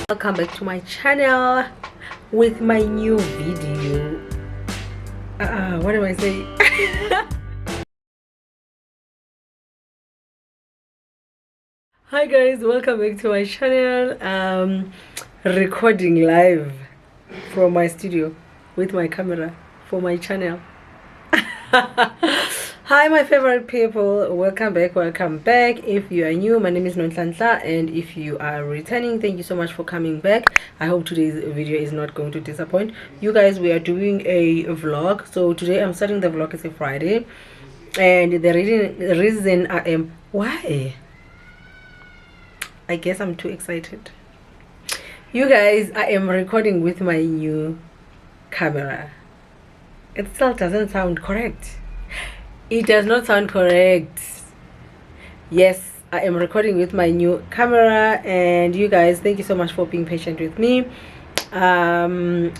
welcome back to my channel with my new video. What am I saying? Hi guys, welcome back to my channel. Recording live from my studio with my camera for my channel. Hi my favorite people, welcome back. If you are new, my name is gnontlahla, and if you are returning, thank you so much for coming back. I hope today's video is not going to disappoint you guys. We are doing a vlog, so today I'm starting the vlog. It's a Friday, and the reason I am I guess I'm too excited, you guys. I am recording with my new camera. It still doesn't sound correct. It does not sound correct. Yes, I am recording with my new camera, and you guys, thank you so much for being patient with me.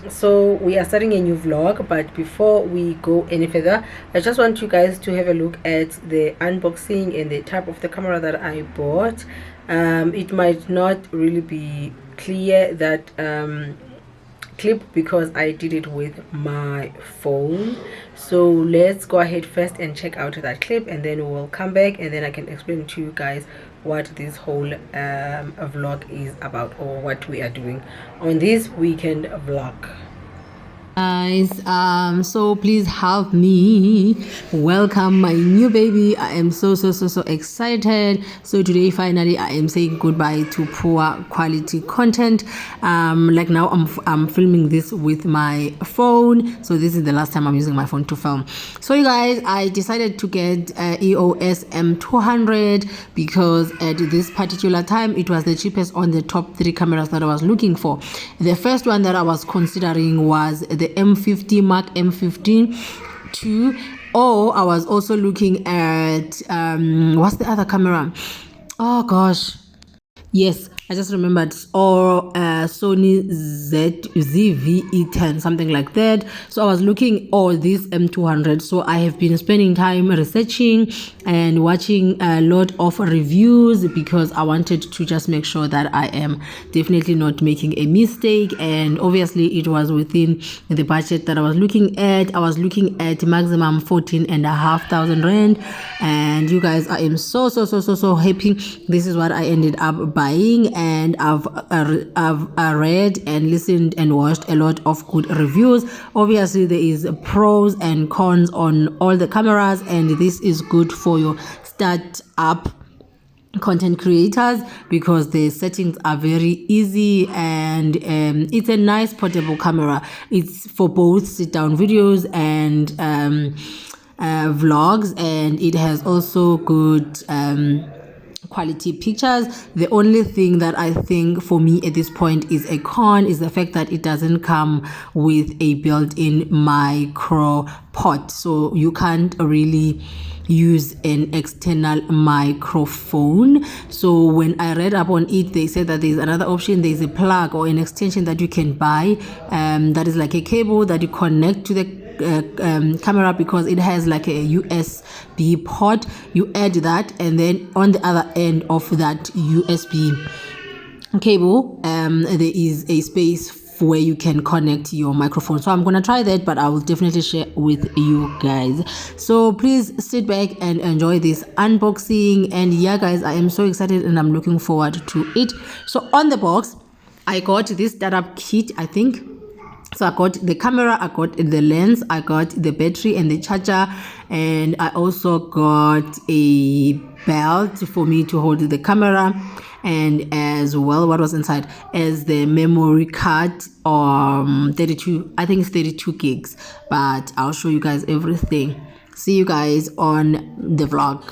So we are starting a new vlog, but before we go any further, I just want you guys to have a look at the unboxing and the type of the camera that I bought. It might not really be clear that clip because I did it with my phone. So let's go ahead first and check out that clip, and then we'll come back and then I can explain to you guys what this whole vlog is about, or what we are doing on this weekend vlog. Guys, so please help me welcome my new baby. I am so excited. So today finally I am saying goodbye to poor quality content. Like now I'm filming this with my phone, so this is the last time I'm using my phone to film. So you guys, I decided to get EOS M200 because at this particular time it was the cheapest on the top 3 cameras that I was looking for. The first one that I was considering was the M50 Mark M15 2, or I was also looking at what's the other camera? Oh gosh, yes, I just remembered, or Sony ZV-E10, something like that. So I was looking this M200. So I have been spending time researching and watching a lot of reviews because I wanted to just make sure that I am definitely not making a mistake. And obviously it was within the budget that I was looking at. I was looking at maximum 14,500 rand, and you guys, I am so happy. This is what I ended up buying, and I've read and listened and watched a lot of good reviews. Obviously there is pros and cons on all the cameras, and this is good for your start up content creators because the settings are very easy, and it's a nice portable camera. It's for both sit down videos and vlogs, and it has also good quality pictures. The only thing that I think for me at this point is a con is the fact that it doesn't come with a built-in micro pot, so you can't really use an external microphone. So when I read up on it, they said that there's another option. There's a plug or an extension that you can buy that is like a cable that you connect to the camera, because it has like a USB port. You add that, and then on the other end of that USB cable there is a space where you can connect your microphone. So I'm gonna try that, but I will definitely share with you guys. So please sit back and enjoy this unboxing. And yeah guys, I am so excited and I'm looking forward to it. So on the box I got this startup kit, I think. So I got the camera, I got the lens, I got the battery and the charger, and I also got a belt for me to hold the camera, and as well what was inside as the memory card, 32, I think it's 32 gigs, but I'll show you guys everything. See you guys on the vlog.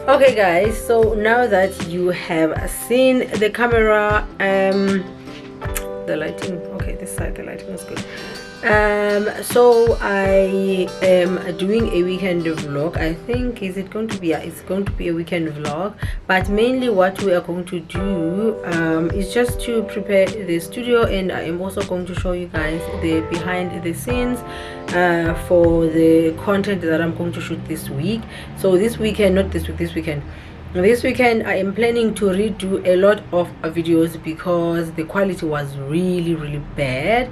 Okay guys, so now that you have seen the camera, the lighting, okay, this side the lighting is good. So I am doing a weekend vlog. I think it's going to be a weekend vlog, but mainly what we are going to do is just to prepare the studio, and I am also going to show you guys the behind the scenes for the content that I'm going to shoot this week. So this weekend, not this week, this weekend I am planning to redo a lot of videos because the quality was really bad.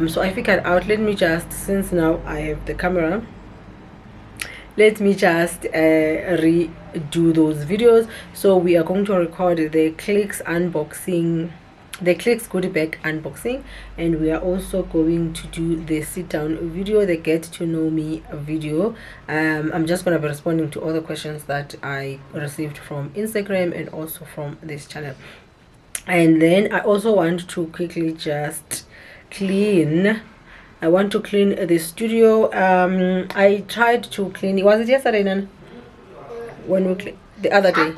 So I figured out, let me just, since now I have the camera, let me just redo those videos. So we are going to record the clicks unboxing, the clicks goodie bag unboxing, and we are also going to do the sit down video, the get to know me video. I'm just going to be responding to all the questions that I received from Instagram and also from this channel. And then I also want to quickly just clean, I want to clean the studio. I tried to clean it, was it yesterday, Nana? When we clean the other day,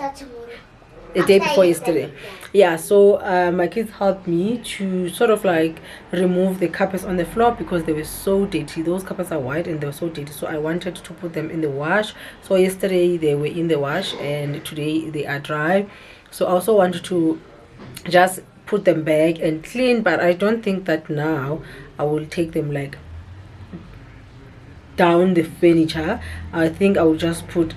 the day before yesterday, yeah. So my kids helped me to sort of like remove the carpets on the floor because they were so dirty. Those carpets are white and they were so dirty, so I wanted to put them in the wash. So yesterday they were in the wash and today they are dry. So I also wanted to just put them back and clean, but I don't think that now I will take them like down the furniture. I think I will just put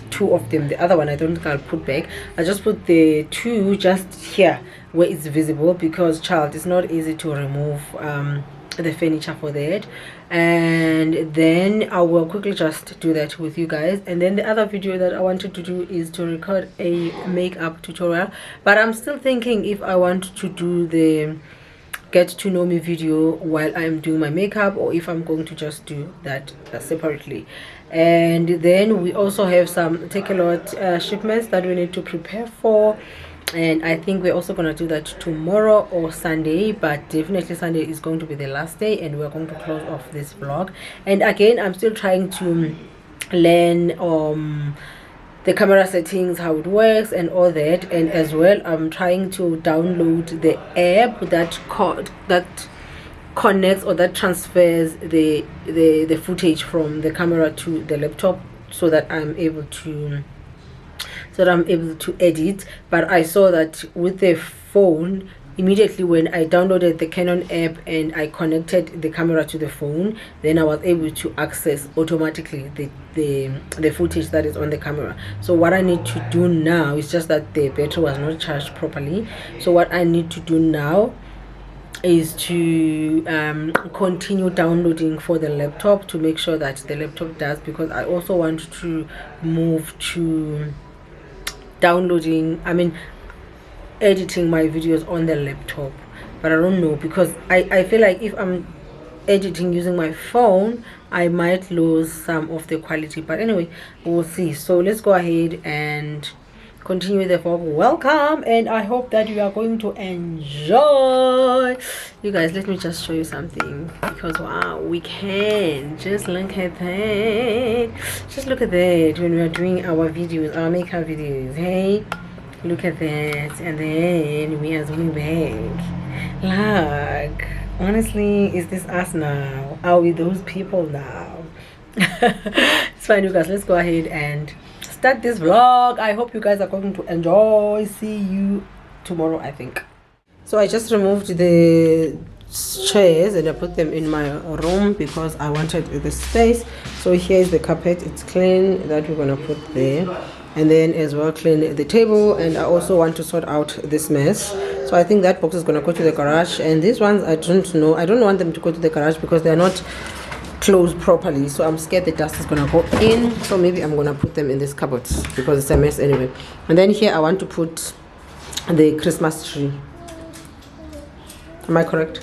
two of them. The other one I don't think I'll put back. I just put the two just here where it's visible, because child, it's not easy to remove the furniture for that. And then I will quickly just do that with you guys. And then the other video that I wanted to do is to record a makeup tutorial, but I'm still thinking if I want to do the get to know me video while I'm doing my makeup, or if I'm going to just do that separately. And then we also have some take a lot shipments that we need to prepare for, and I think we're also going to do that tomorrow or Sunday, but definitely Sunday is going to be the last day, and we're going to close off this vlog. And again, I'm still trying to learn the camera settings, how it works and all that. And as well, I'm trying to download the app that connects or that transfers the footage from the camera to the laptop, so that I'm able to edit. But I saw that with the phone, immediately when I downloaded the Canon app and I connected the camera to the phone, then I was able to access automatically the footage that is on the camera. So what I need to do now is just that the battery was not charged properly. So what I need to do now is to continue downloading for the laptop to make sure that the laptop does, because I also want to move to downloading, editing my videos on the laptop. But I don't know, because I feel like if I'm editing using my phone, I might lose some of the quality. But anyway, we'll see. So let's go ahead and continue the vlog. Welcome, and I hope that you are going to enjoy. You guys, let me just show you something, because wow, we can just look at that. Just look at that when we are doing our videos, our makeup videos. Hey, look at that. And then we are zooming back. Look, honestly, is this us now? Are we those people now? It's fine, you guys, let's go ahead and start this vlog. I hope you guys are going to enjoy. See you tomorrow, I think. So I just removed the chairs and I put them in my room because I wanted the space. So here's the carpet, it's clean, that we're gonna put there. And then as well clean the table, and I also want to sort out this mess. So I think that box is gonna go to the garage, and these ones I don't know, I don't want them to go to the garage because they're not closed properly, so I'm scared the dust is gonna go in. So maybe I'm gonna put them in this cupboard because it's a mess anyway. And then here I want to put the Christmas tree. Am I correct?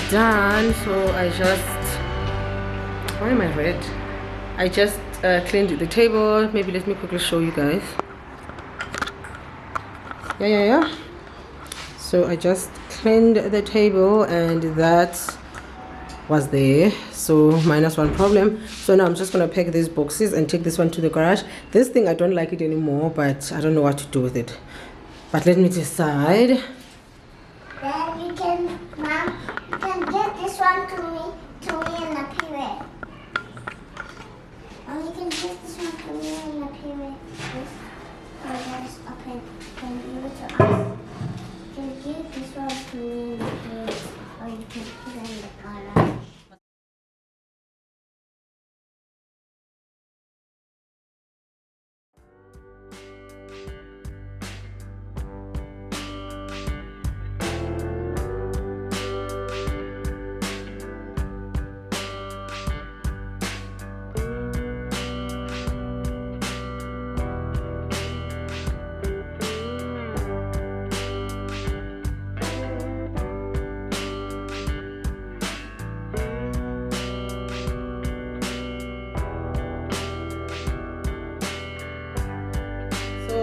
done. So I just, why am I red? I just cleaned the table. Maybe let me quickly show you guys. Yeah. So I just cleaned the table and that was there, so minus one problem. So now I'm just gonna pack these boxes and take this one to the garage. This thing, I don't like it anymore, but I don't know what to do with it. But let me decide. Then you can, Mom, you can get this one to me in the period. Or you can get this one to me in the period. Or just open and give it to us. You can give this one to me in the period. Or you can put it in the garage.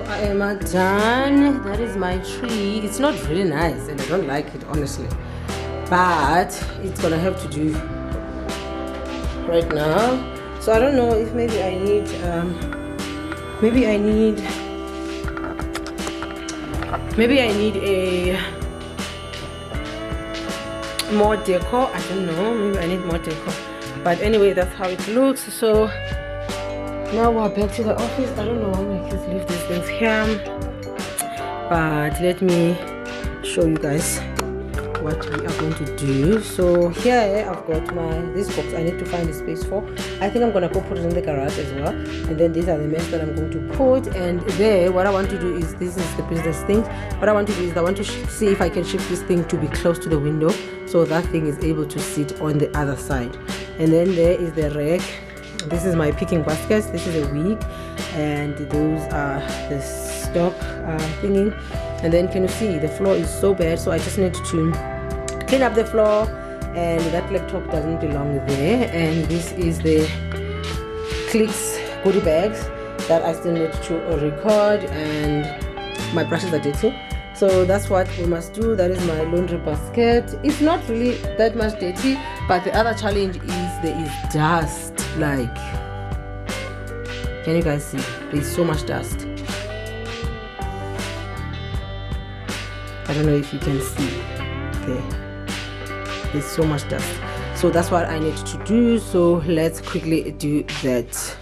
I am done. That is my tree. It's not really nice and I don't like it, honestly, but it's gonna have to do right now. So I don't know if maybe I need a more decor. I don't know, maybe I need more decor, but anyway, that's how it looks. So now we're back to the office. I don't know why my kids leave these things here, but let me show you guys what we are going to do. So here I've got this box. I need to find a space for. I think I'm gonna go put it in the garage as well, and then these are the mess that I'm going to put. And there, what I want to do is, this is the business thing. What I want to do is I want to see if I can shift this thing to be close to the window, so that thing is able to sit on the other side. And then there is the rack. This is my picking baskets. This is a wig, and those are the stock thingy. And then can you see the floor is so bad, so I just need to clean up the floor, and that laptop doesn't belong there. And this is the Clicks goodie bags that I still need to record, and my brushes are dirty, so that's what we must do. That is my laundry basket. It's not really that much dirty, but the other challenge is there is dust. Like, can you guys see? There's so much dust. I don't know if you can see there. There's so much dust. So that's what I need to do. So let's quickly do that.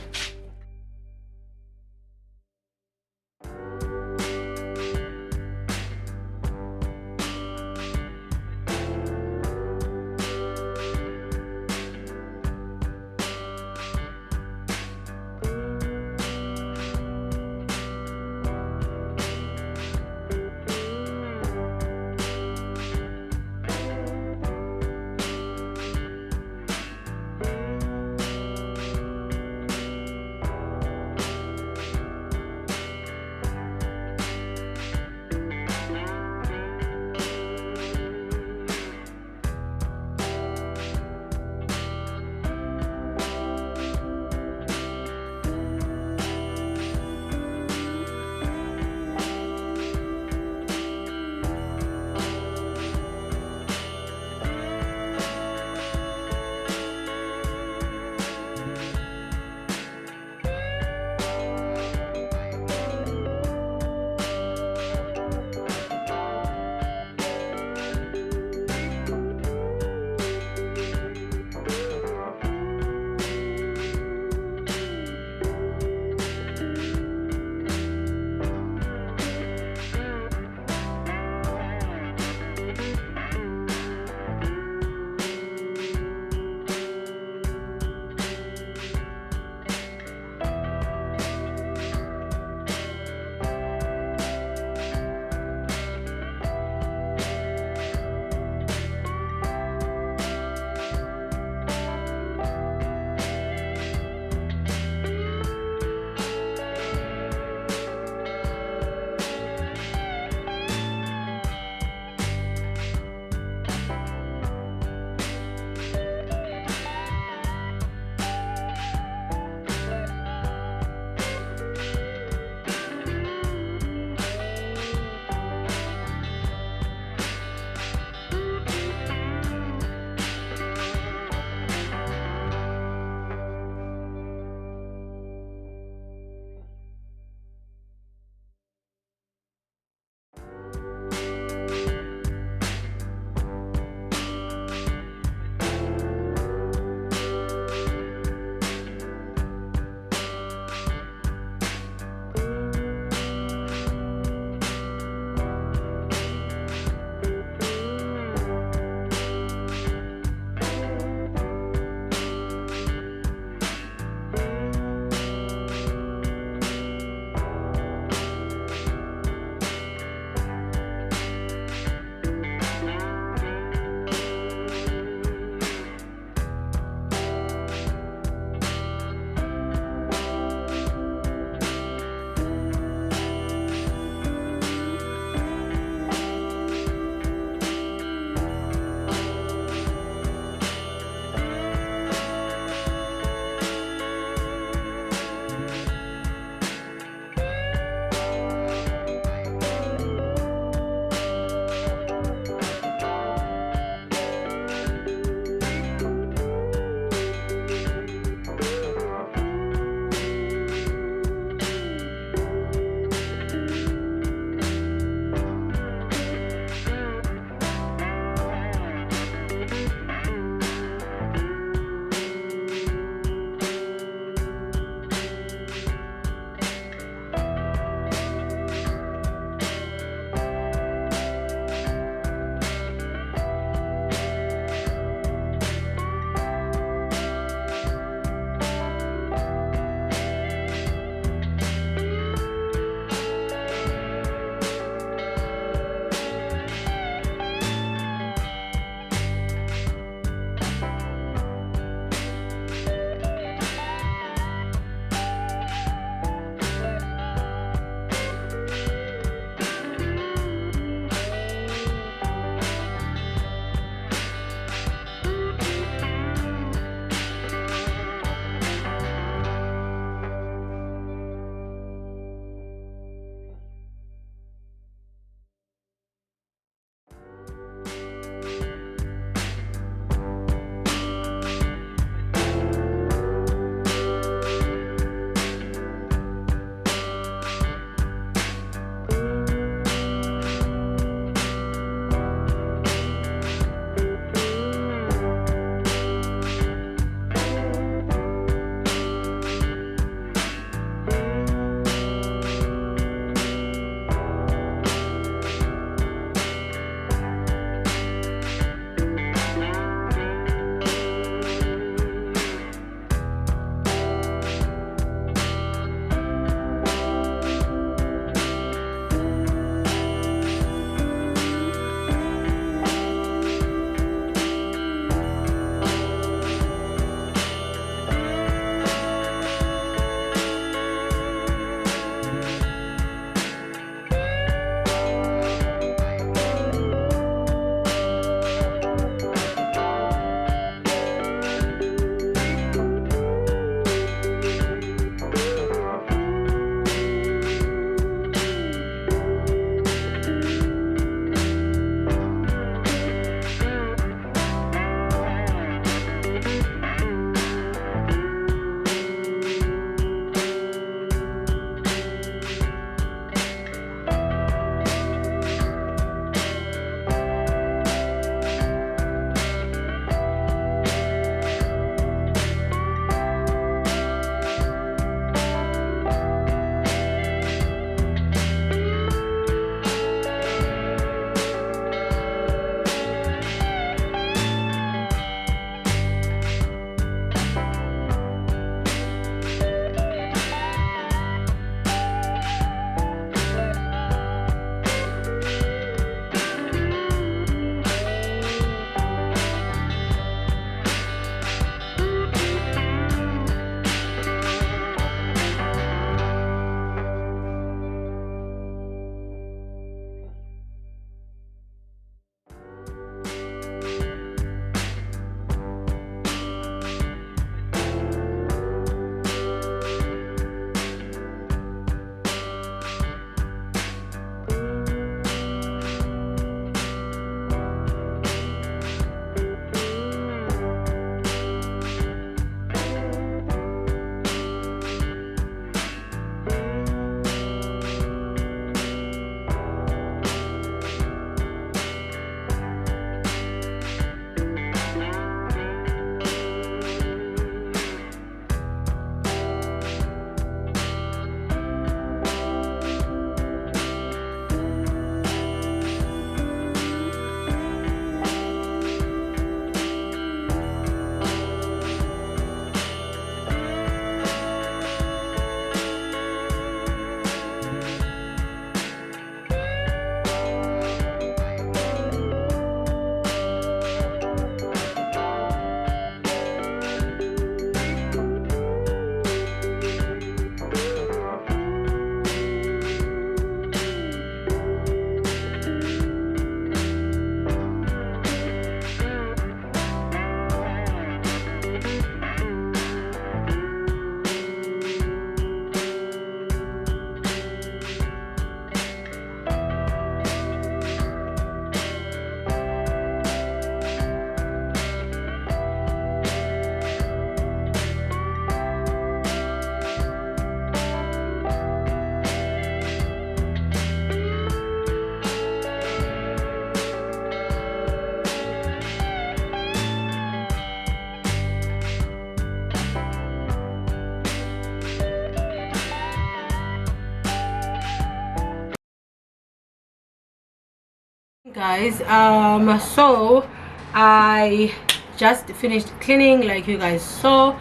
Guys, so I just finished cleaning, like you guys saw.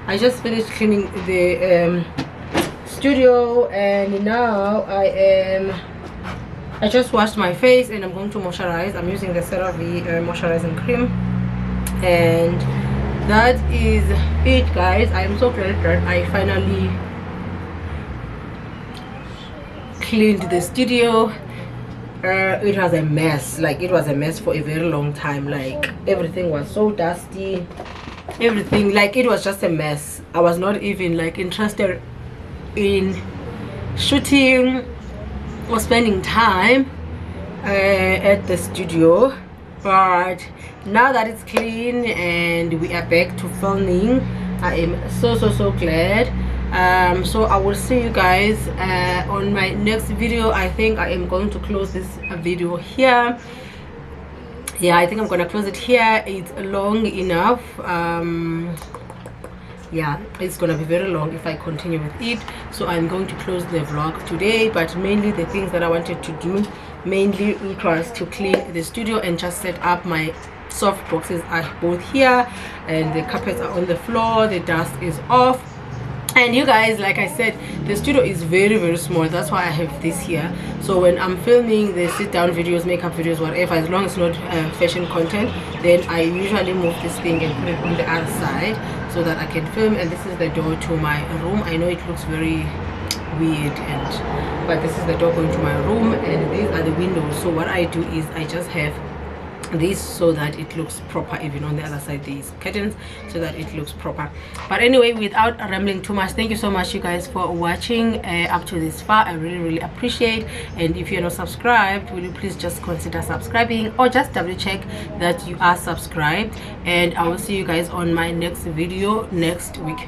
I just finished cleaning the studio, and now I just washed my face and I'm going to moisturize. I'm using the CeraVe moisturizing cream, and that is it, guys. I am so glad that I finally cleaned the studio. It was a mess. Like, it was a mess for a very long time. Like, everything was so dusty, everything, like, it was just a mess. I was not even like interested in shooting or spending time at the studio, but now that it's clean and we are back to filming, I am so glad. So I will see you guys on my next video. I think I am going to close this video here. Yeah, I think I'm gonna close it here. It's long enough. Yeah, it's gonna be very long if I continue with it, so I'm going to close the vlog today. But mainly the things that I wanted to do, mainly it was to clean the studio and just set up. My soft boxes are both here and the carpets are on the floor, the dust is off. And you guys, like I said, the studio is very small. That's why I have this here. So when I'm filming the sit down videos, makeup videos, whatever, as long as it's not fashion content, then I usually move this thing and put it on the other side so that I can film. And this is the door to my room. I know it looks very weird, but this is the door going to my room, and these are the windows. So what I do is I just have this so that it looks proper. Even on the other side these curtains, so that it looks proper. But anyway, without rambling too much, thank you so much, you guys, for watching up to this far. I really appreciate. And if you're not subscribed, will you please just consider subscribing, or just double check that you are subscribed. And I will see you guys on my next video next week.